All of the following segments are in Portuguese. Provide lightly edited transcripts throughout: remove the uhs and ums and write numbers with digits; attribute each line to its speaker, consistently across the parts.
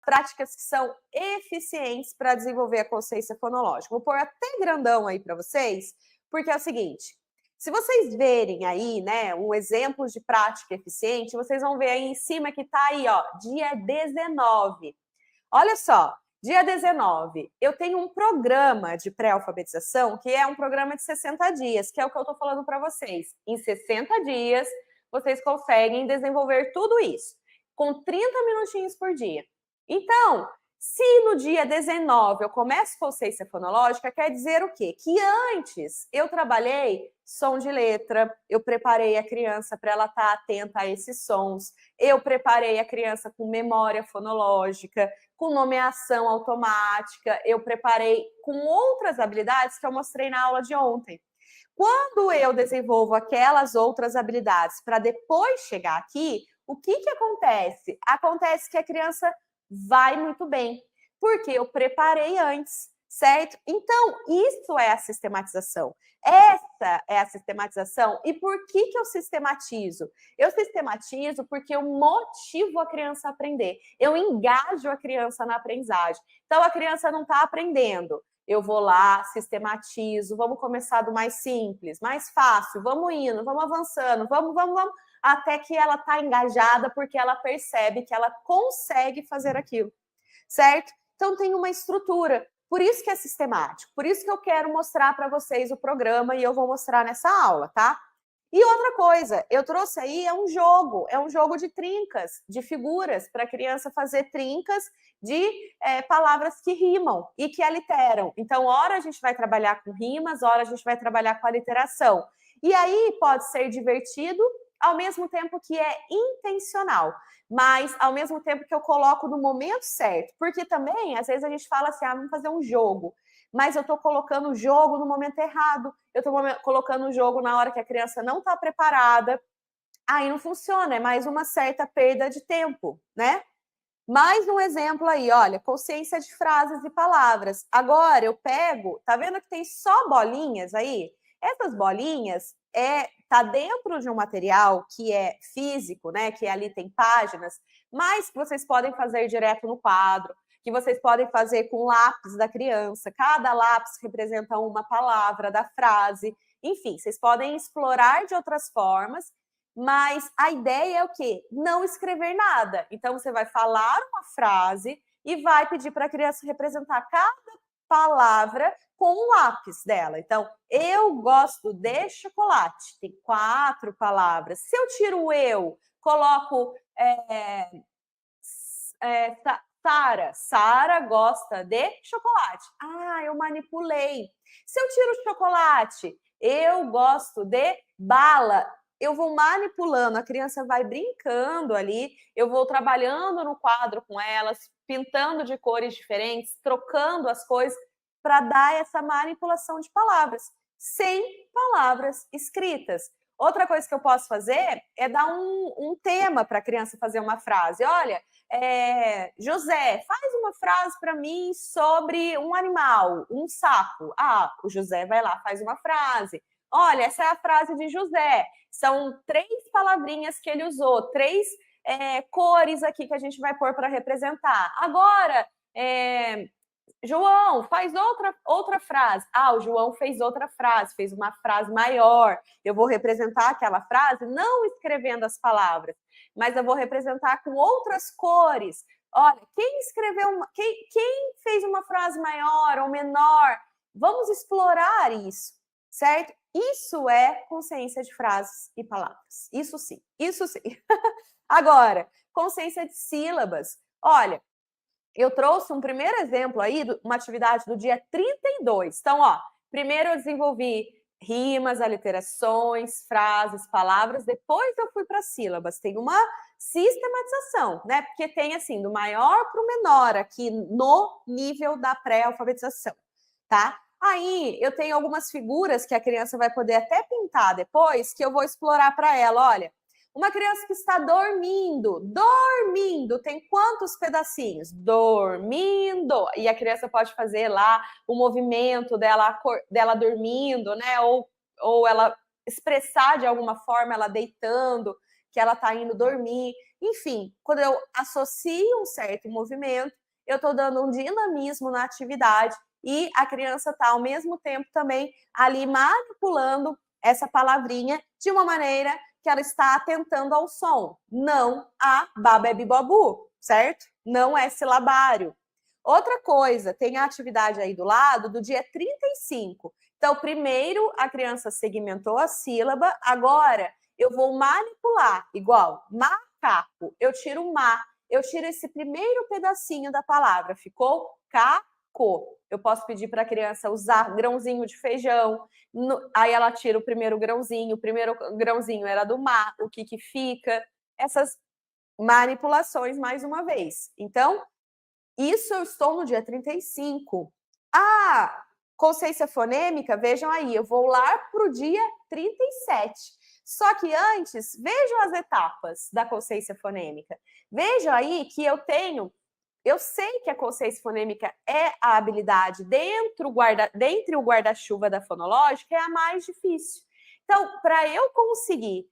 Speaker 1: práticas que são eficientes para desenvolver a consciência fonológica. Vou pôr até grandão aí para vocês, porque é o seguinte, se vocês verem aí, né, um exemplo de prática eficiente, vocês vão ver aí em cima que tá aí, ó, dia 19. Olha só, dia 19, eu tenho um programa de pré-alfabetização, que é um programa de 60 dias, que é o que eu tô falando para vocês. Em 60 dias, vocês conseguem desenvolver tudo isso, com 30 minutinhos por dia. Então, se no dia 19 eu começo consciência fonológica, quer dizer o quê? Que antes eu trabalhei som de letra, eu preparei a criança para ela estar atenta a esses sons, eu preparei a criança com memória fonológica, com nomeação automática, eu preparei com outras habilidades que eu mostrei na aula de ontem. Quando eu desenvolvo aquelas outras habilidades para depois chegar aqui, o que acontece? Acontece que a criança vai muito bem, porque eu preparei antes, certo? Então, isso é a sistematização. Essa é a sistematização. E por que eu sistematizo? Eu sistematizo porque eu motivo a criança a aprender. Eu engajo a criança na aprendizagem. Então, a criança não está aprendendo. Eu vou lá, sistematizo, vamos começar do mais simples, mais fácil, vamos indo, vamos avançando, vamos, até que ela está engajada porque ela percebe que ela consegue fazer aquilo, certo? Então tem uma estrutura, por isso que é sistemático, por isso que eu quero mostrar para vocês o programa e eu vou mostrar nessa aula, tá? E outra coisa, eu trouxe aí é um jogo de trincas, de figuras, para a criança fazer trincas de palavras que rimam e que aliteram. Então, ora a gente vai trabalhar com rimas, ora a gente vai trabalhar com aliteração. E aí pode ser divertido, ao mesmo tempo que é intencional, mas ao mesmo tempo que eu coloco no momento certo. Porque também, às vezes a gente fala assim, vamos fazer um jogo, mas eu estou colocando o jogo no momento errado, eu estou colocando o jogo na hora que a criança não está preparada, aí não funciona, é mais uma certa perda de tempo, né? Mais um exemplo aí, olha, consciência de frases e palavras. Agora eu pego, tá vendo que tem só bolinhas aí? Essas bolinhas tá dentro de um material que é físico, né? Que ali tem páginas, mas que vocês podem fazer direto no quadro, que vocês podem fazer com lápis da criança. Cada lápis representa uma palavra da frase. Enfim, vocês podem explorar de outras formas. Mas a ideia é o quê? Não escrever nada. Então, você vai falar uma frase e vai pedir para a criança representar cada palavra com um lápis dela. Então, eu gosto de chocolate. Tem 4 palavras. Se eu tiro o eu, coloco Sara gosta de chocolate. Eu manipulei. Se eu tiro o chocolate, eu gosto de bala. Eu vou manipulando, a criança vai brincando ali, eu vou trabalhando no quadro com elas, pintando de cores diferentes, trocando as coisas para dar essa manipulação de palavras, sem palavras escritas. Outra coisa que eu posso fazer é dar um tema para a criança fazer uma frase. Olha, José, faz uma frase para mim sobre um animal, um sapo. O José vai lá, faz uma frase. Olha, essa é a frase de José. São 3 palavrinhas que ele usou, 3 cores aqui que a gente vai pôr para representar. Agora, João, faz outra frase. O João fez outra frase, fez uma frase maior. Eu vou representar aquela frase não escrevendo as palavras, mas eu vou representar com outras cores. Olha, quem fez uma frase maior ou menor? Vamos explorar isso, certo? Isso é consciência de frases e palavras. Isso sim, isso sim. Agora, consciência de sílabas. Olha, eu trouxe um primeiro exemplo aí, uma atividade do dia 32. Então, primeiro eu desenvolvi rimas, aliterações, frases, palavras, depois eu fui para sílabas. Tem uma sistematização, né? Porque tem assim, do maior para o menor aqui no nível da pré-alfabetização, tá? Aí eu tenho algumas figuras que a criança vai poder até pintar depois, que eu vou explorar para ela. Olha, uma criança que está dormindo, tem quantos pedacinhos? Dormindo. E a criança pode fazer lá o movimento dela dormindo, né? Ou ela expressar de alguma forma ela deitando, que ela está indo dormir. Enfim, quando eu associo um certo movimento, eu estou dando um dinamismo na atividade e a criança está, ao mesmo tempo, também ali manipulando essa palavrinha de uma maneira que ela está atentando ao som, não a babebibobu, certo? Não é silabário. Outra coisa, tem a atividade aí do lado do dia 35. Então, primeiro a criança segmentou a sílaba, agora eu vou manipular, igual macaco, eu tiro o ma, eu tiro esse primeiro pedacinho da palavra, ficou caco. Eu posso pedir para a criança usar grãozinho de feijão, aí ela tira o primeiro grãozinho era do ma, o que fica? Essas manipulações mais uma vez. Então, isso eu estou no dia 35. Ah, consciência fonêmica, vejam aí, eu vou lá para o dia 37. Só que antes, vejam as etapas da consciência fonêmica. Vejam aí que eu sei que a consciência fonêmica é a habilidade dentre o guarda-chuva da fonológica, é a mais difícil. Então, para eu conseguir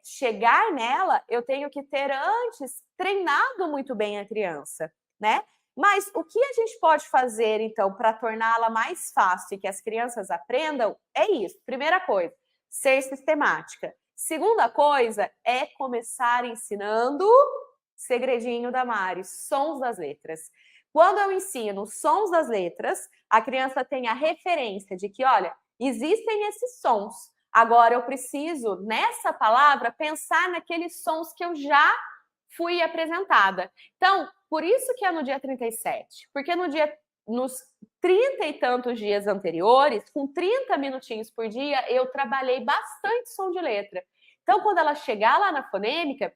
Speaker 1: chegar nela, eu tenho que ter antes treinado muito bem a criança, né? Mas o que a gente pode fazer, então, para torná-la mais fácil e que as crianças aprendam é isso. Primeira coisa, ser sistemática. Segunda coisa é começar ensinando segredinho da Mari, sons das letras. Quando eu ensino sons das letras, a criança tem a referência de que, olha, existem esses sons. Agora eu preciso, nessa palavra, pensar naqueles sons que eu já fui apresentada. Então, por isso que é no dia 37, porque nos 30 e tantos dias anteriores, com 30 minutinhos por dia, eu trabalhei bastante som de letra. Então, quando ela chegar lá na fonêmica,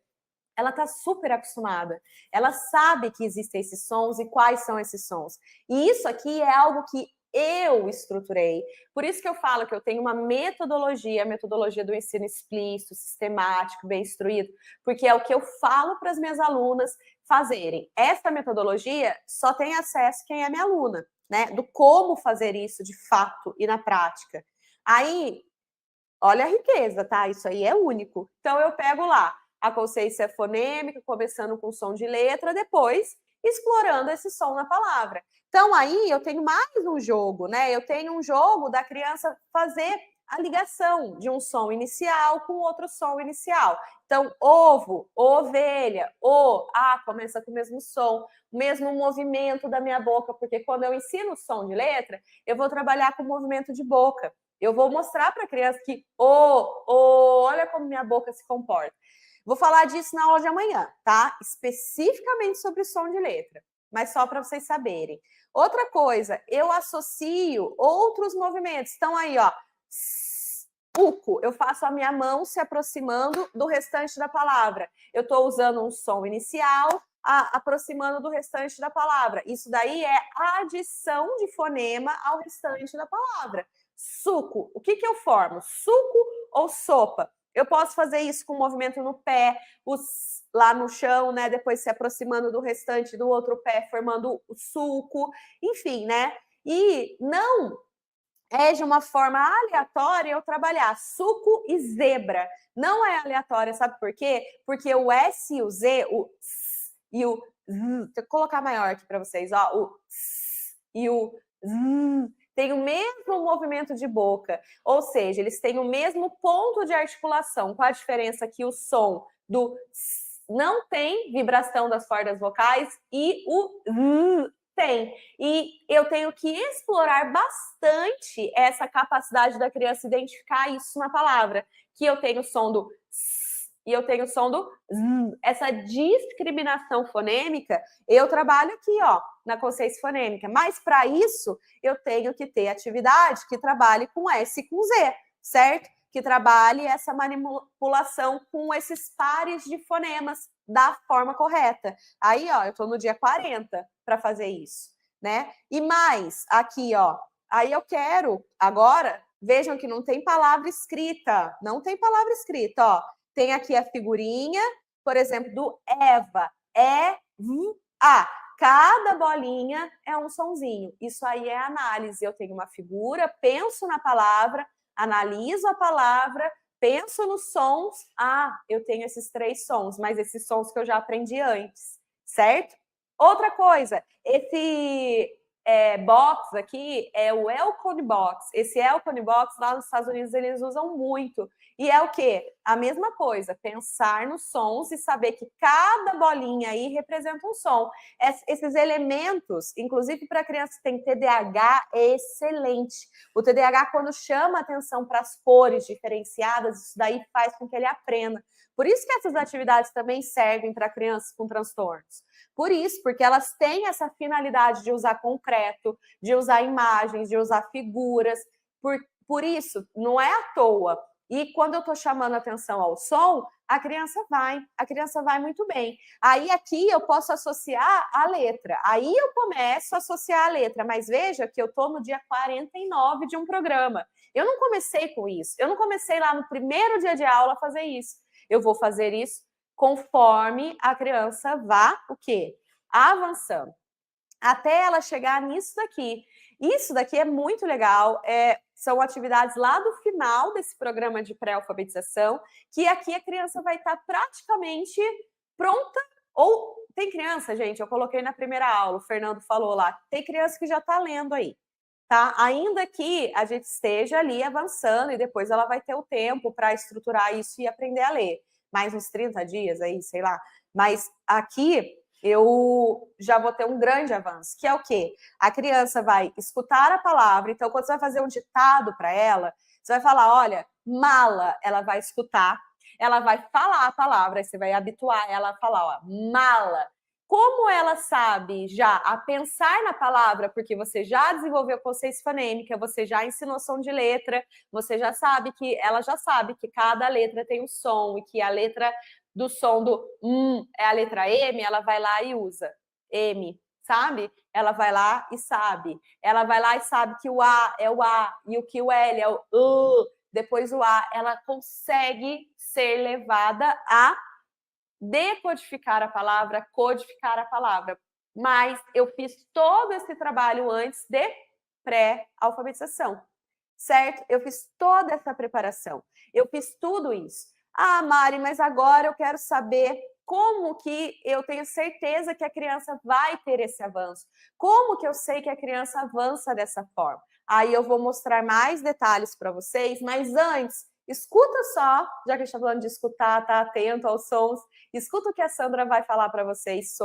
Speaker 1: ela está super acostumada. Ela sabe que existem esses sons e quais são esses sons. E isso aqui é algo que eu estruturei. Por isso que eu falo que eu tenho uma metodologia, a metodologia do ensino explícito, sistemático, bem instruído, porque é o que eu falo para as minhas alunas fazerem. Essa metodologia só tem acesso quem é minha aluna, né? Do como fazer isso de fato e na prática. Aí, olha a riqueza, tá? Isso aí é único. Então, eu pego lá a consciência fonêmica, começando com som de letra, depois explorando esse som na palavra. Então, aí eu tenho mais um jogo, né? Eu tenho um jogo da criança fazer a ligação de um som inicial com outro som inicial. Então, ovo, ovelha, começa com o mesmo som, o mesmo movimento da minha boca, porque quando eu ensino o som de letra, eu vou trabalhar com o movimento de boca. Eu vou mostrar para a criança que, olha como minha boca se comporta. Vou falar disso na aula de amanhã, tá? Especificamente sobre som de letra, mas só para vocês saberem. Outra coisa, eu associo outros movimentos. Então aí, ó, uco, eu faço a minha mão se aproximando do restante da palavra. Eu estou usando um som inicial, aproximando do restante da palavra. Isso daí é adição de fonema ao restante da palavra. Suco, o que eu formo? Suco ou sopa? Eu posso fazer isso com movimento no pé, lá no chão, né? Depois se aproximando do restante do outro pé, formando o sulco, enfim, né? E não é de uma forma aleatória eu trabalhar suco e zebra. Não é aleatória, sabe por quê? Porque o S e o Z, o S e o Z, vou colocar maior aqui para vocês, ó, o S e o Z, tem o mesmo movimento de boca, ou seja, eles têm o mesmo ponto de articulação, com a diferença que o som do S não tem vibração das cordas vocais e o Z tem. E eu tenho que explorar bastante essa capacidade da criança identificar isso na palavra, que eu tenho o som do S e eu tenho o som do Z. Essa discriminação fonêmica, eu trabalho aqui, ó, na consciência fonêmica. Mas, para isso, eu tenho que ter atividade que trabalhe com S e com Z, certo? Que trabalhe essa manipulação com esses pares de fonemas da forma correta. Aí, ó, eu tô no dia 40 para fazer isso, né? E mais, aqui, ó, aí eu quero, agora, vejam que não tem palavra escrita, não tem palavra escrita, ó. Tem aqui a figurinha, por exemplo, do Eva, E-V-A. Cada bolinha é um sonzinho. Isso aí é análise. Eu tenho uma figura, penso na palavra, analiso a palavra, penso nos sons, eu tenho esses 3 sons, mas esses sons que eu já aprendi antes, certo? Outra coisa, esse box aqui é o Elcone Box. Esse Elcone Box lá nos Estados Unidos eles usam muito. E é o quê? A mesma coisa, pensar nos sons e saber que cada bolinha aí representa um som. Esses elementos, inclusive para criança que tem TDAH, é excelente. O TDAH, quando chama atenção para as cores diferenciadas, isso daí faz com que ele aprenda. Por isso que essas atividades também servem para crianças com transtornos. Por isso, porque elas têm essa finalidade de usar concreto, de usar imagens, de usar figuras. Por isso, não é à toa. E quando eu estou chamando atenção ao som, a criança vai muito bem. Aí aqui eu posso associar a letra. Aí eu começo a associar a letra, mas veja que eu estou no dia 49 de um programa. Eu não comecei com isso. Eu não comecei lá no primeiro dia de aula a fazer isso. Eu vou fazer isso conforme a criança vá, o quê? Avançando. Até ela chegar nisso daqui. Isso daqui é muito legal, são atividades lá do final desse programa de pré-alfabetização, que aqui a criança vai estar praticamente pronta, ou tem criança, gente, eu coloquei na primeira aula, o Fernando falou lá, tem criança que já está lendo aí, tá? Ainda que a gente esteja ali avançando e depois ela vai ter o tempo para estruturar isso e aprender a ler. Mais uns 30 dias aí, sei lá. Mas aqui eu já vou ter um grande avanço, que é o quê? A criança vai escutar a palavra, então quando você vai fazer um ditado para ela, você vai falar, olha, mala, ela vai escutar, ela vai falar a palavra, aí você vai habituar ela a falar, ó, mala. Como ela sabe já a pensar na palavra, porque você já desenvolveu consciência fonêmica, você já ensinou som de letra, você já sabe que, ela já sabe que cada letra tem um som e que a letra do som do é a letra M, ela vai lá e usa M, sabe? Ela vai lá e sabe. Ela vai lá e sabe que o A é o A e o que o L é o depois o A. Ela consegue ser levada a decodificar a palavra, codificar a palavra. Mas eu fiz todo esse trabalho antes de pré-alfabetização, certo? Eu fiz toda essa preparação. Eu fiz tudo isso. Mari, mas agora eu quero saber como que eu tenho certeza que a criança vai ter esse avanço. Como que eu sei que a criança avança dessa forma? Aí eu vou mostrar mais detalhes para vocês, mas antes, escuta só, já que a gente está falando de escutar, tá atento aos sons, escuta o que a Sandra vai falar para vocês sobre